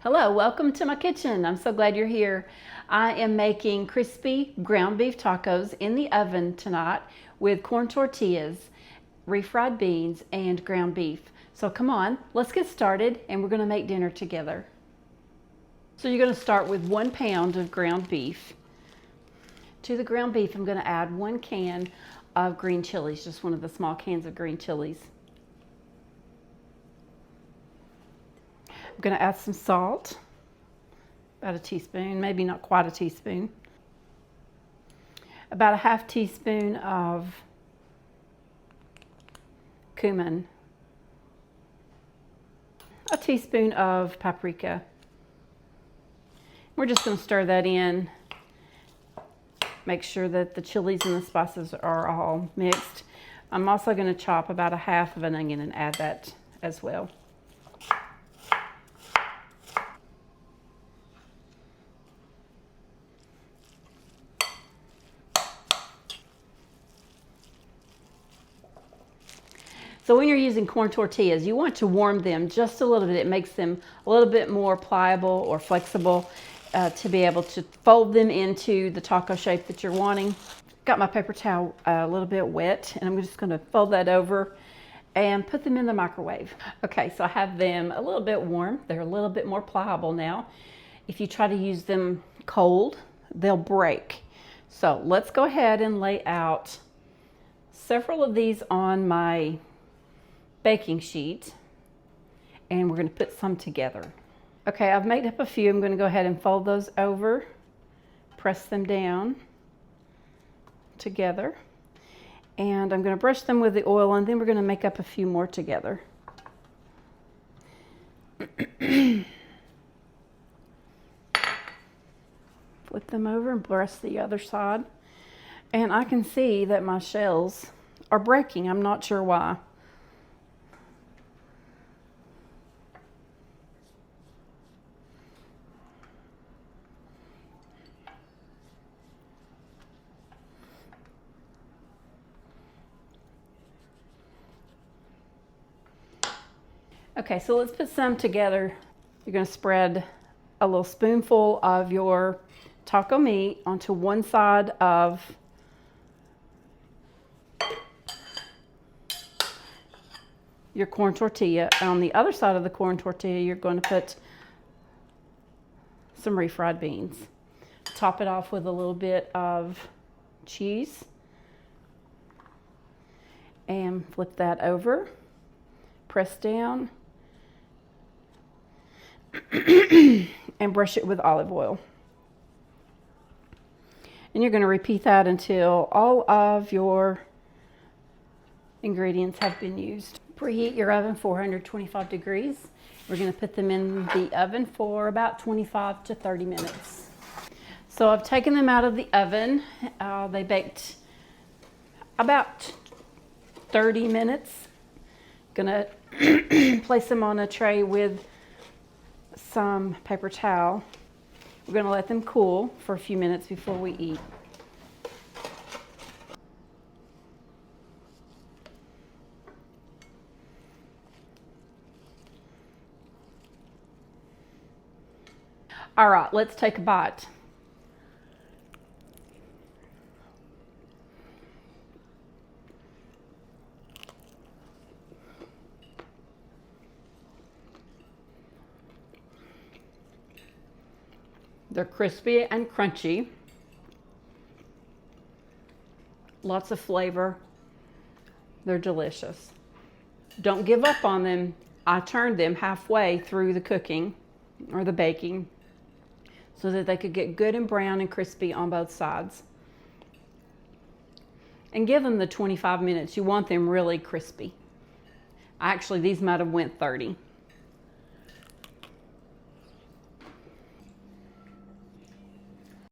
Hello, welcome to my kitchen. I'm so glad you're here. I am making crispy ground beef tacos in the oven tonight with corn tortillas, refried beans, and ground beef. So come on, let's get started and we're gonna make dinner together. So you're gonna start with 1 pound of ground beef. To the ground beef, I'm gonna add 1 can of green chilies, just one of the small cans of green chilies. I'm going to add some salt, about a teaspoon, maybe not quite a teaspoon. About a half teaspoon of cumin. A teaspoon of paprika. We're just going to stir that in. Make sure that the chilies and the spices are all mixed. I'm also going to chop about a half of an onion and add that as well. So when you're using corn tortillas, you want to warm them just a little bit. It makes them a little bit more pliable or flexible to be able to fold them into the taco shape that you're wanting. Got my paper towel a little bit wet, and I'm just going to fold that over and put them in the microwave. Okay, so I have them a little bit warm. They're a little bit more pliable now. If you try to use them cold, they'll break. So let's go ahead and lay out several of these on my baking sheet, and we're going to put some together. Okay, I've made up a few. I'm going to go ahead and fold those over, press them down together, and I'm going to brush them with the oil, and then we're going to make up a few more together. Flip them over and brush the other side, and I can see that my shells are breaking. I'm not sure why. Okay, so let's put some together. You're going to spread a little spoonful of your taco meat onto one side of your corn tortilla. On the other side of the corn tortilla, you're going to put some refried beans. Top it off with a little bit of cheese and flip that over. Press down and brush it with olive oil. And you're going to repeat that until all of your ingredients have been used. Preheat your oven 425 degrees. We're going to put them in the oven for about 25 to 30 minutes. So I've taken them out of the oven. They baked about 30 minutes. Gonna place them on a tray with some paper towel. We're gonna let them cool for a few minutes before we eat. All right, let's take a bite. They're crispy and crunchy. Lots of flavor. They're delicious. Don't give up on them. I turned them halfway through the cooking or the baking so that they could get good and brown and crispy on both sides. And give them the 25 minutes. You want them really crispy. Actually, these might have went 30.